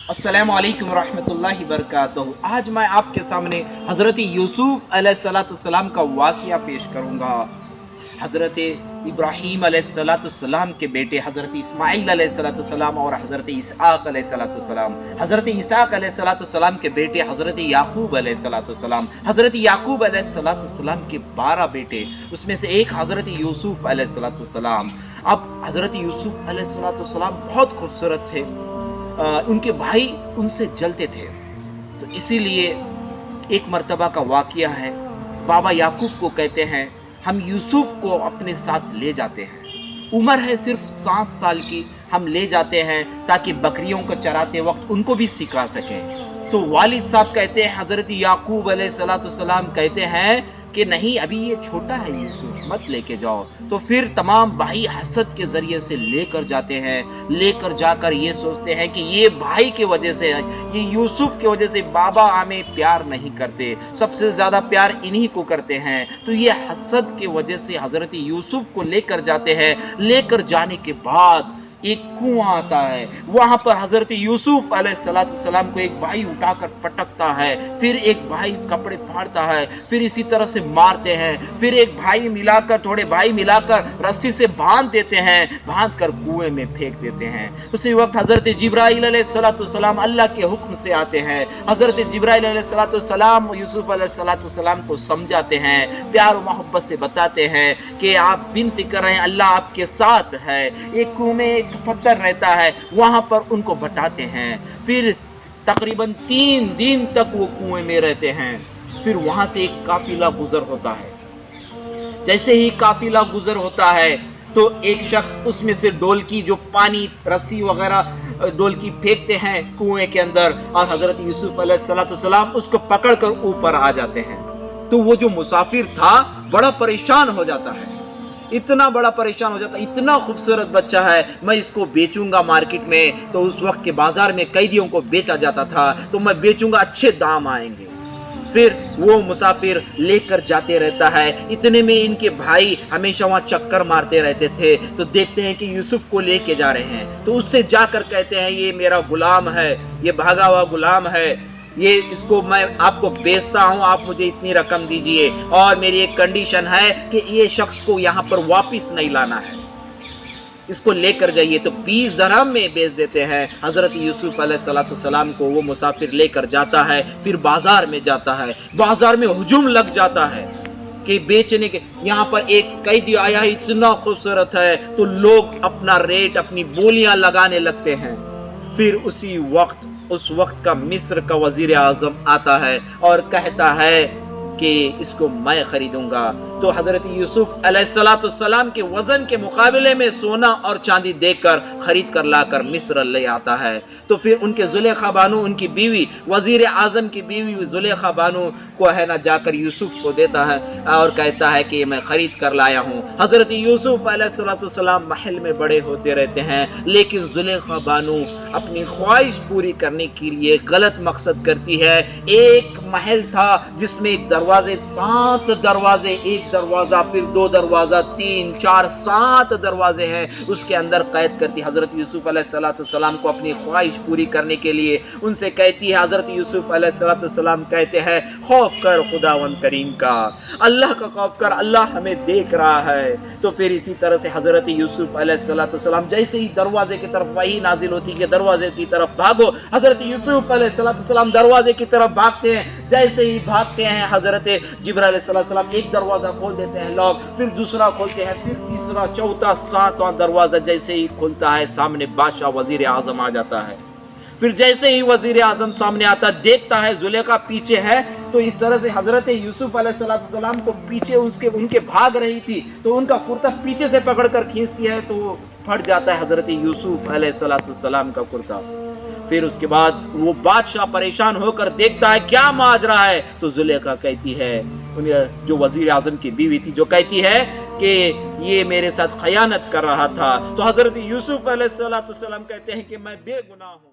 अस्सलामु अलैकुम रहमतुल्लाहि वबरकातुहू। आज मैं आपके सामने हज़रत यूसुफ अलैहिस्सलाम का वाक़िया पेश करूँगा। हज़रत इब्राहीम अलैहिस्सलाम के बेटे हज़रत इस्माईल अलैहिस्सलाम और हज़रत इसहाक़ अलैहिस्सलाम, हज़रत इसहाक़ अलैहिस्सलाम के बेटे हज़रत याकूब अलैहिस्सलाम, हज़रत याकूब अलैहिस्सलाम के 12 बेटे, उसमें से एक हज़रत यूसुफ अलैहिस्सलाम। अब हज़रत यूसुफ अलैहिस्सलाम बहुत खूबसूरत थे, उनके भाई उनसे जलते थे, तो इसीलिए एक मर्तबा का वाक़िया है। बाबा याकूब को कहते हैं हम यूसुफ को अपने साथ ले जाते हैं, उम्र है सिर्फ 7 साल की, हम ले जाते हैं ताकि बकरियों को चराते वक्त उनको भी सिखा सकें। तो वालिद साहब कहते हैं, हज़रत याकूब अलैहिस्सलाम कहते हैं कि नहीं, अभी ये छोटा है यूसुफ, मत लेके जाओ। तो फिर तमाम भाई हसद के ज़रिए से लेकर जाते हैं, लेकर जाकर ये सोचते हैं कि ये भाई की वजह से, ये यूसुफ की वजह से बाबा हमें प्यार नहीं करते, सबसे ज़्यादा प्यार इन्हीं को करते हैं। तो ये हसद की वजह से हज़रत यूसुफ को लेकर जाते हैं। लेकर जाने के बाद एक कुआं आता है, वहां पर हज़रत यूसुफ अलैहिस्सलाम को एक भाई उठाकर पटकता है, फिर एक भाई कपड़े फाड़ता है, फिर इसी तरह से मारते हैं, फिर एक भाई मिलाकर, थोड़े भाई मिलाकर रस्सी से बांध देते हैं, बांध कर कुएं में फेंक देते हैं। उसी वक्त हज़रत जिब्राइल अलैहिस्सलाम अल्लाह के हुक्म से आते हैं। हज़रत जिब्राइल अलैहिस्सलाम यूसुफ अलैहिस्सलाम को समझाते हैं, प्यार और मोहब्बत से बताते हैं कि आप बिन फिक्र रहें, अल्लाह आपके साथ है। एक कुएं में पत्थर रहता है, वहां पर उनको बताते हैं। फिर तकरीबन 3 दिन तक वो कुएं में रहते हैं। फिर वहां से एक काफिला गुजर होता है। जैसे ही काफिला गुजर होता है तो एक शख्स उसमें से डोल की, जो पानी रस्सी वगैरह डोल की फेंकते हैं कुएं के अंदर, और हजरत यूसुफ अलैहिस्सलाम उसको पकड़कर ऊपर आ जाते हैं। तो वो जो मुसाफिर था बड़ा परेशान हो जाता है, इतना बड़ा परेशान हो जाता है, इतना खूबसूरत बच्चा है, मैं इसको बेचूंगा मार्केट में। तो उस वक्त के बाजार में कैदियों को बेचा जाता था, तो मैं बेचूंगा, अच्छे दाम आएंगे। फिर वो मुसाफिर लेकर जाते रहता है। इतने में इनके भाई हमेशा वहाँ चक्कर मारते रहते थे, तो देखते हैं कि यूसुफ को लेके जा रहे हैं, तो उससे जाकर कहते हैं ये मेरा गुलाम है, ये भागा हुआ गुलाम है, ये इसको मैं आपको बेचता हूं, आप मुझे इतनी रकम दीजिए, और मेरी एक कंडीशन है कि ये शख्स को यहाँ पर वापस नहीं लाना है, इसको लेकर जाइए। तो 20 दरहम में बेच देते हैं। हज़रत यूसुफ अलैहिस्सलाम को वो मुसाफिर लेकर जाता है। फिर बाजार में जाता है, बाजार में हुजूम लग जाता है कि बेचने के, यहाँ पर एक कैदी आया है, इतना खूबसूरत है, तो लोग अपना रेट, अपनी बोलियां लगाने लगते हैं। फिर उस वक्त का मिस्र का वजीर आज़म आता है और कहता है कि इसको मैं खरीदूंगा। तो हज़रत यूसुफ अलैहिस्सलाम के वज़न के मुकाबले में सोना और चांदी देकर खरीद कर लाकर मिस्र ले आता है। तो फिर उनके ज़ुलेखा बानो, उनकी बीवी, वज़ीर आज़म की बीवी ज़ुलेखा बानो को है ना जाकर यूसुफ को देता है और कहता है कि मैं ख़रीद कर लाया हूँ। हज़रत यूसुफ अलैहिस्सलाम महल में बड़े होते रहते हैं, लेकिन ज़ुलेखा बानो अपनी ख्वाहिश पूरी करने के लिए गलत मकसद करती है। एक महल था जिसमें 7 दरवाजे, एक दरवाजा, फिर 2 दरवाजा, 3, 4, 7 दरवाजे हैं, उसके अंदर कैद करती। हज़रत यूसुफ अलैहिस्सलाम को अपनी ख्वाहिश पूरी करने के लिए उनसे कहती है, हज़रत यूसुफ अलैहिस्सलाम कहते हैं खौफ कर खुदावंद करीम का, अल्लाह का खौफ कर, अल्लाह हमें देख रहा है। तो फिर इसी तरह से हज़रत यूसुफ अलैहिस्सलाम जैसे ही दरवाजे की तरफ वही नाजिल होती कि दरवाजे की तरफ भागो, हज़रत यूसुफ अलैहिस्सलाम दरवाजे की तरफ भागते हैं। जैसे ही भागते हैं हज़रत जिब्राइल अलैहिस्सलाम एक दरवाजा खोल देते हैं लोग, फिर दूसरा खोलते हैं, फिर तीसरा, चौथा, 7वां दरवाजा जैसे ही खुलता है, सामने बादशाह वजीर आजम आ जाता है। फिर जैसे ही वजीर आजम सामने आता, देखता है जुलेखा पीछे है, तो इस तरह से हजरत यूसुफ अलैहिस्सलाम को पीछे उनके भाग रही थी, तो उनका कुर्ता पीछे से पकड़कर खींचती है, तो वो फट जाता है हजरत यूसुफ अलैहिस्सलाम का कुर्ता। फिर उसके बाद वो बादशाह परेशान होकर देखता है क्या माजरा है, तो जुलेखा कहती है, जो वजीर आजम की बीवी थी, जो कहती है कि ये मेरे साथ खयानत कर रहा था। तो हजरत यूसुफ अलैहिस्सलाम कहते हैं कि मैं बेगुनाह हूँ।